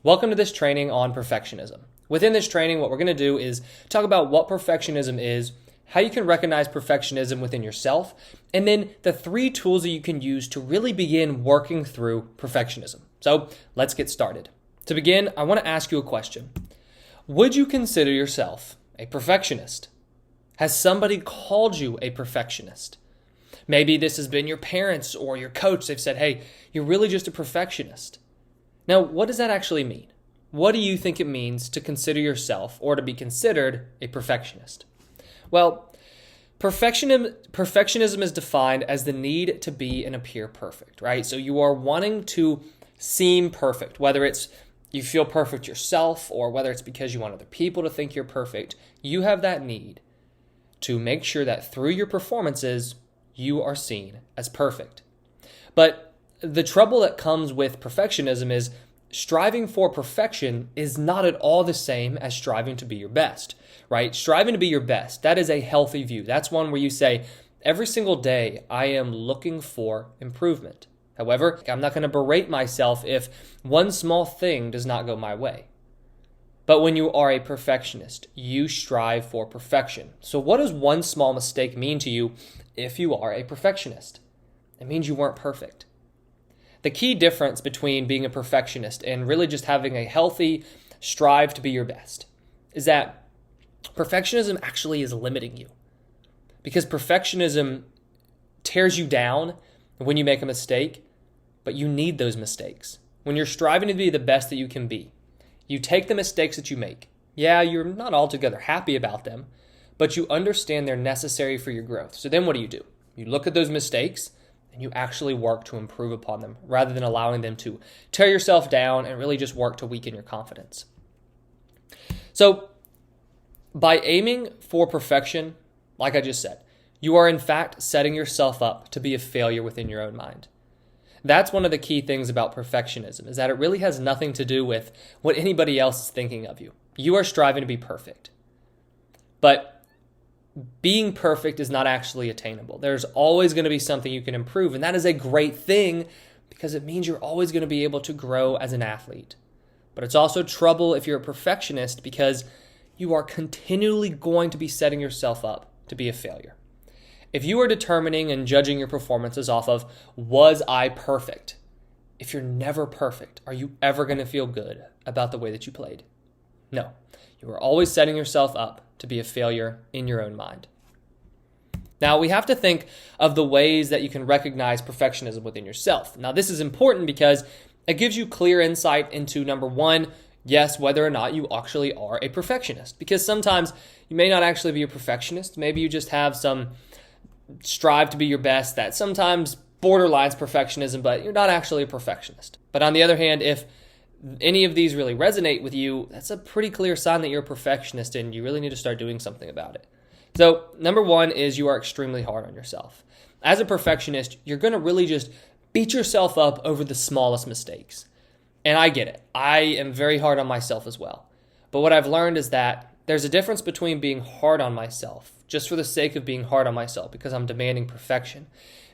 Welcome to this training on perfectionism. Within this training, what we're going to do is talk about what perfectionism is, how you can recognize perfectionism within yourself, and then the 3 tools that you can use to really begin working through perfectionism. So let's get started. To begin, I want to ask you a question. Would you consider yourself a perfectionist? Has somebody called you a perfectionist? Maybe this has been your parents or your coach. They've said, hey, you're really just a perfectionist. Now, what does that actually mean? What do you think it means to consider yourself or to be considered a perfectionist? Well, perfectionism is defined as the need to be and appear perfect, right? So you are wanting to seem perfect, whether it's you feel perfect yourself or whether it's because you want other people to think you're perfect. You have that need to make sure that through your performances, you are seen as perfect. But the trouble that comes with perfectionism is striving for perfection is not at all the same as striving to be your best, right? Striving to be your best, that is a healthy view. That's one where you say, every single day, I am looking for improvement. However, I'm not going to berate myself if one small thing does not go my way. But when you are a perfectionist, you strive for perfection. So what does one small mistake mean to you if you are a perfectionist? It means you weren't perfect. The key difference between being a perfectionist and really just having a healthy strive to be your best is that perfectionism actually is limiting you. Because perfectionism tears you down when you make a mistake, but you need those mistakes. When you're striving to be the best that you can be, you take the mistakes that you make. Yeah, you're not altogether happy about them, but you understand they're necessary for your growth. So then what do? You look at those mistakes and you actually work to improve upon them rather than allowing them to tear yourself down and really just work to weaken your confidence. So by aiming for perfection, like I just said, you are in fact setting yourself up to be a failure within your own mind. That's one of the key things about perfectionism, is that it really has nothing to do with what anybody else is thinking of you. You are striving to be perfect. But being perfect is not actually attainable. There's always going to be something you can improve, and that is a great thing because it means you're always going to be able to grow as an athlete. But it's also trouble if you're a perfectionist because you are continually going to be setting yourself up to be a failure. If you are determining and judging your performances off of, was I perfect? If you're never perfect, are you ever going to feel good about the way that you played? No. You are always setting yourself up to be a failure in your own mind. Now, we have to think of the ways that you can recognize perfectionism within yourself. Now, this is important because it gives you clear insight into, number one, yes, whether or not you actually are a perfectionist. Because sometimes you may not actually be a perfectionist. Maybe you just have some strive to be your best that sometimes borderlines perfectionism, but you're not actually a perfectionist. But on the other hand, if any of these really resonate with you, that's a pretty clear sign that you're a perfectionist and you really need to start doing something about it. So number one is you are extremely hard on yourself. As a perfectionist, you're going to really just beat yourself up over the smallest mistakes. And I get it. I am very hard on myself as well. But what I've learned is that there's a difference between being hard on myself just for the sake of being hard on myself because I'm demanding perfection,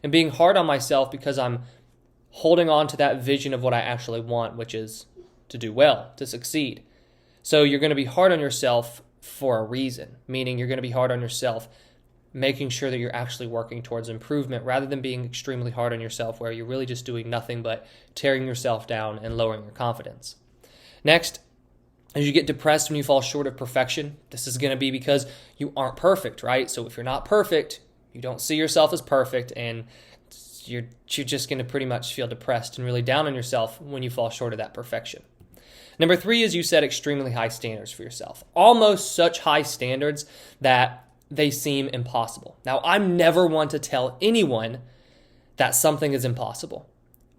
and being hard on myself because I'm holding on to that vision of what I actually want, which is to do well, to succeed. So you're going to be hard on yourself for a reason, meaning you're going to be hard on yourself, making sure that you're actually working towards improvement rather than being extremely hard on yourself where you're really just doing nothing but tearing yourself down and lowering your confidence. Next, as you get depressed when you fall short of perfection, this is going to be because you aren't perfect, right? So if you're not perfect, you don't see yourself as perfect, and you're just going to pretty much feel depressed and really down on yourself when you fall short of that perfection. Number 3 is you set extremely high standards for yourself, almost such high standards that they seem impossible. Now, I'm never one to tell anyone that something is impossible,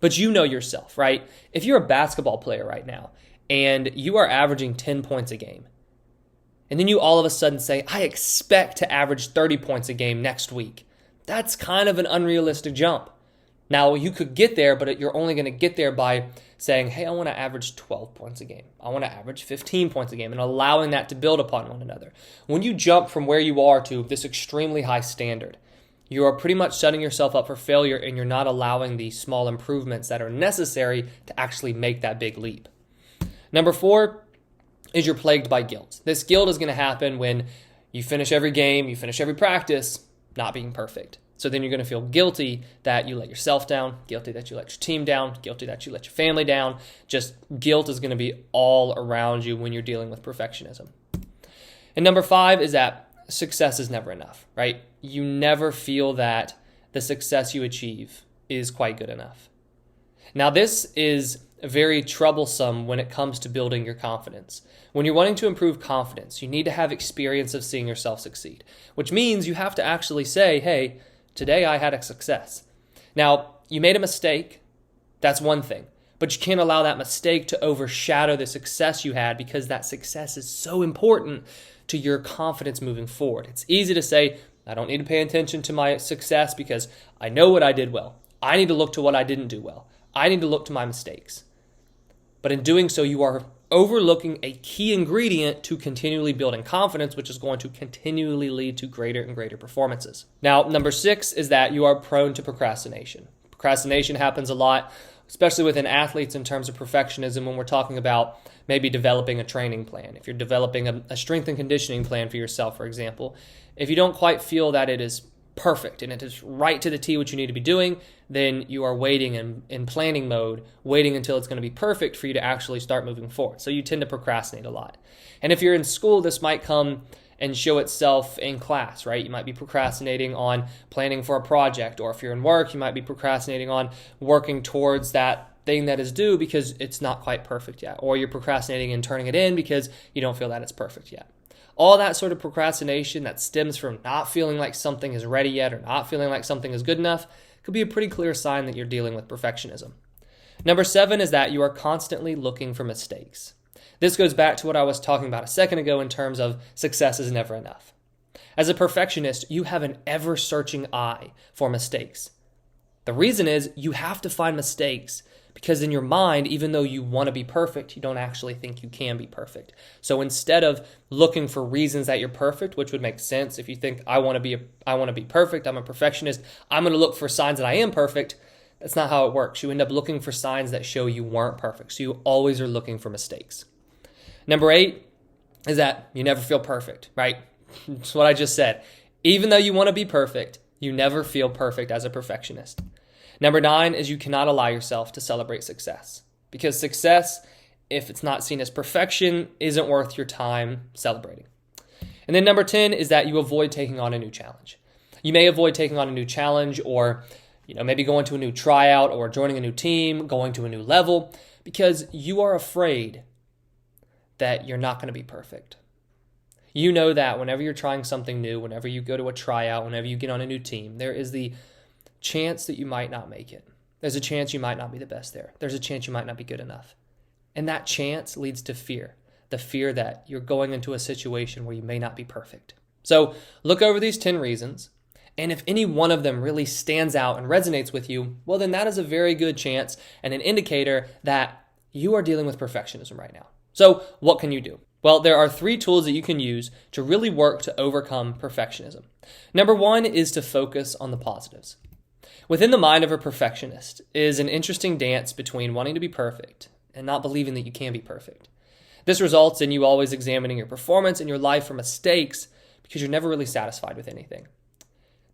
but you know yourself, right? If you're a basketball player right now, and you are averaging 10 points a game, and then you all of a sudden say, I expect to average 30 points a game next week. That's kind of an unrealistic jump. Now, you could get there, but you're only going to get there by saying, hey, I want to average 12 points a game. I want to average 15 points a game, and allowing that to build upon one another. When you jump from where you are to this extremely high standard, you are pretty much setting yourself up for failure, and you're not allowing the small improvements that are necessary to actually make that big leap. Number 4 is you're plagued by guilt. This guilt is going to happen when you finish every game, you finish every practice, not being perfect. So then you're going to feel guilty that you let yourself down, guilty that you let your team down, guilty that you let your family down. Just guilt is going to be all around you when you're dealing with perfectionism. And number 5 is that success is never enough, right? You never feel that the success you achieve is quite good enough. Now, this is very troublesome when it comes to building your confidence. When you're wanting to improve confidence, you need to have experience of seeing yourself succeed, which means you have to actually say, hey, today I had a success. Now, you made a mistake. That's one thing. But you can't allow that mistake to overshadow the success you had, because that success is so important to your confidence moving forward. It's easy to say, I don't need to pay attention to my success because I know what I did well. I need to look to what I didn't do well. I need to look to my mistakes. But in doing so, you are overlooking a key ingredient to continually building confidence, which is going to continually lead to greater and greater performances. Now, number 6 is that you are prone to procrastination. Procrastination happens a lot, especially within athletes in terms of perfectionism, when we're talking about maybe developing a training plan. If you're developing a strength and conditioning plan for yourself, for example, if you don't quite feel that it is perfect and it is right to the T what you need to be doing, then you are waiting in planning mode, waiting until it's going to be perfect for you to actually start moving forward. So you tend to procrastinate a lot. And if you're in school, this might come and show itself in class, right? You might be procrastinating on planning for a project, or if you're in work, you might be procrastinating on working towards that thing that is due because it's not quite perfect yet, or you're procrastinating and turning it in because you don't feel that it's perfect yet. All that sort of procrastination that stems from not feeling like something is ready yet or not feeling like something is good enough could be a pretty clear sign that you're dealing with perfectionism. Number 7 is that you are constantly looking for mistakes. This goes back to what I was talking about a second ago in terms of success is never enough. As a perfectionist, you have an ever-searching eye for mistakes. The reason is you have to find mistakes because in your mind, even though you want to be perfect, you don't actually think you can be perfect. So instead of looking for reasons that you're perfect, which would make sense if you think I want to be perfect, I'm a perfectionist, I'm going to look for signs that I am perfect. That's not how it works. You end up looking for signs that show you weren't perfect. So you always are looking for mistakes. Number 8 is that you never feel perfect, right? That's what I just said. Even though you want to be perfect, you never feel perfect as a perfectionist. Number 9 is you cannot allow yourself to celebrate success, because success, if it's not seen as perfection, isn't worth your time celebrating. And then number 10 is that you avoid taking on a new challenge. You may avoid taking on a new challenge, or maybe going to a new tryout or joining a new team, going to a new level, because you are afraid that you're not going to be perfect. You know that whenever you're trying something new, whenever you go to a tryout, whenever you get on a new team, there is the chance that you might not make it. There's a chance you might not be the best there. There's a chance you might not be good enough. And that chance leads to fear. The fear that you're going into a situation where you may not be perfect. So look over these 10 reasons. And if any one of them really stands out and resonates with you, well, then that is a very good chance and an indicator that you are dealing with perfectionism right now. So what can you do? Well, there are 3 tools that you can use to really work to overcome perfectionism. Number 1 is to focus on the positives. Within the mind of a perfectionist is an interesting dance between wanting to be perfect and not believing that you can be perfect. This results in you always examining your performance and your life for mistakes because you're never really satisfied with anything.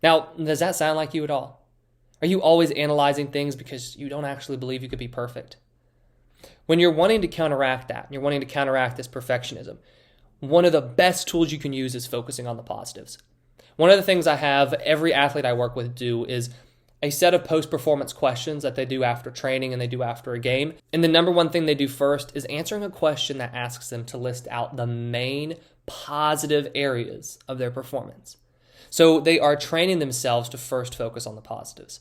Now, does that sound like you at all? Are you always analyzing things because you don't actually believe you could be perfect? When you're wanting to counteract that, you're wanting to counteract this perfectionism, one of the best tools you can use is focusing on the positives. One of the things I have every athlete I work with do is a set of post-performance questions that they do after training and they do after a game. And the number 1 thing they do first is answering a question that asks them to list out the main positive areas of their performance. So they are training themselves to first focus on the positives.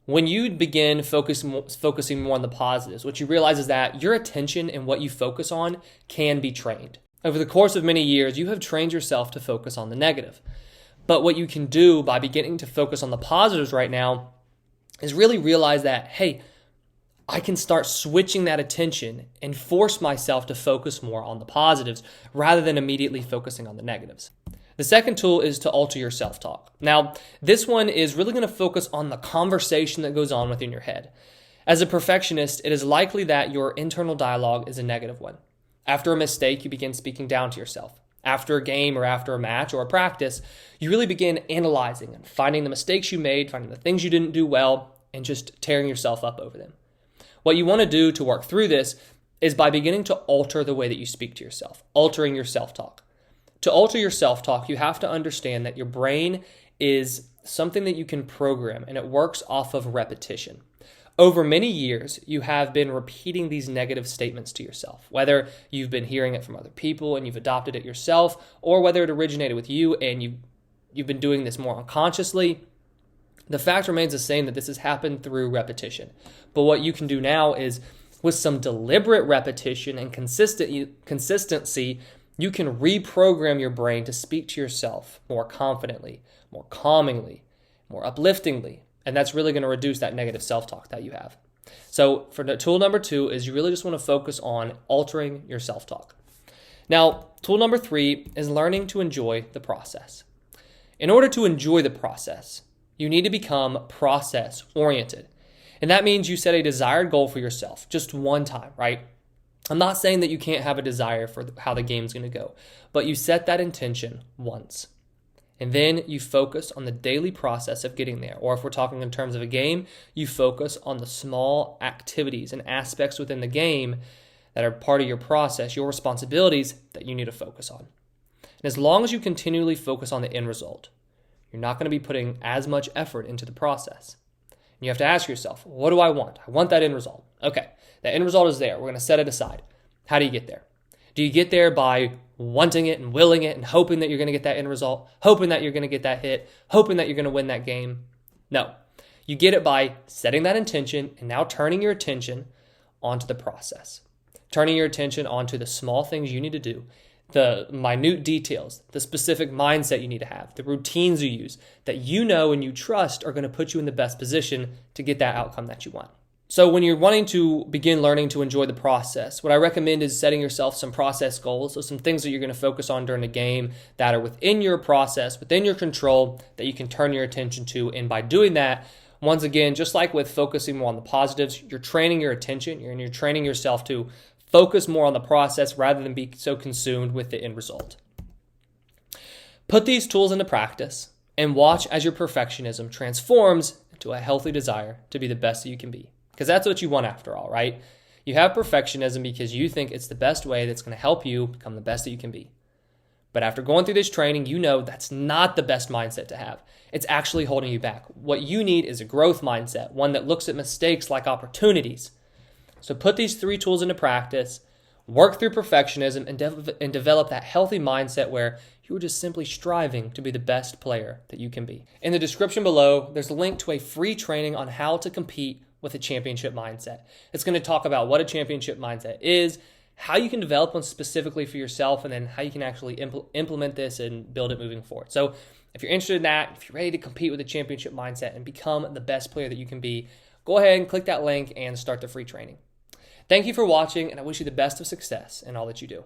When you begin focusing more on the positives, what you realize is that your attention and what you focus on can be trained. Over the course of many years, you have trained yourself to focus on the negative. But what you can do by beginning to focus on the positives right now is really realize that, hey, I can start switching that attention and force myself to focus more on the positives rather than immediately focusing on the negatives. The second tool is to alter your self-talk. Now, this one is really going to focus on the conversation that goes on within your head. As a perfectionist, it is likely that your internal dialogue is a negative one. After a mistake, you begin speaking down to yourself. After a game or after a match or a practice, you really begin analyzing and finding the mistakes you made, finding the things you didn't do well, and just tearing yourself up over them. What you want to do to work through this is by beginning to alter the way that you speak to yourself, altering your self-talk. To alter your self-talk, you have to understand that your brain is something that you can program, and it works off of repetition. Over many years, you have been repeating these negative statements to yourself, whether you've been hearing it from other people and you've adopted it yourself, or whether it originated with you and you've been doing this more unconsciously. The fact remains the same that this has happened through repetition. But what you can do now is, with some deliberate repetition and consistency, you can reprogram your brain to speak to yourself more confidently, more calmingly, more upliftingly. And that's really going to reduce that negative self-talk that you have. So for tool number 2 is you really just want to focus on altering your self-talk. Now, tool number 3 is learning to enjoy the process. In order to enjoy the process, you need to become process-oriented. And that means you set a desired goal for yourself just one time, right? I'm not saying that you can't have a desire for how the game's going to go, but you set that intention once. And then you focus on the daily process of getting there. Or if we're talking in terms of a game, you focus on the small activities and aspects within the game that are part of your process, your responsibilities that you need to focus on. And as long as you continually focus on the end result, you're not going to be putting as much effort into the process. And you have to ask yourself, what do I want? I want that end result. Okay, that end result is there. We're going to set it aside. How do you get there? Do you get there by wanting it and willing it and hoping that you're going to get that end result, hoping that you're going to get that hit, hoping that you're going to win that game? No. You get it by setting that intention and now turning your attention onto the process, turning your attention onto the small things you need to do, the minute details, the specific mindset you need to have, the routines you use that you know and you trust are going to put you in the best position to get that outcome that you want. So when you're wanting to begin learning to enjoy the process, what I recommend is setting yourself some process goals, so some things that you're going to focus on during the game that are within your process, within your control, that you can turn your attention to. And by doing that, once again, just like with focusing more on the positives, you're training your attention and you're training yourself to focus more on the process rather than be so consumed with the end result. Put these tools into practice and watch as your perfectionism transforms into a healthy desire to be the best that you can be. Because that's what you want after all, right? You have perfectionism because you think it's the best way that's going to help you become the best that you can be. But after going through this training, you know that's not the best mindset to have. It's actually holding you back. What you need is a growth mindset, one that looks at mistakes like opportunities. So put these 3 tools into practice, work through perfectionism, and develop that healthy mindset where you are just simply striving to be the best player that you can be. In the description below, there's a link to a free training on how to compete with a championship mindset. It's going to talk about what a championship mindset is, how you can develop one specifically for yourself, and then how you can actually implement this and build it moving forward. So if you're interested in that, if you're ready to compete with a championship mindset and become the best player that you can be, go ahead and click that link and start the free training. Thank you for watching, and I wish you the best of success in all that you do.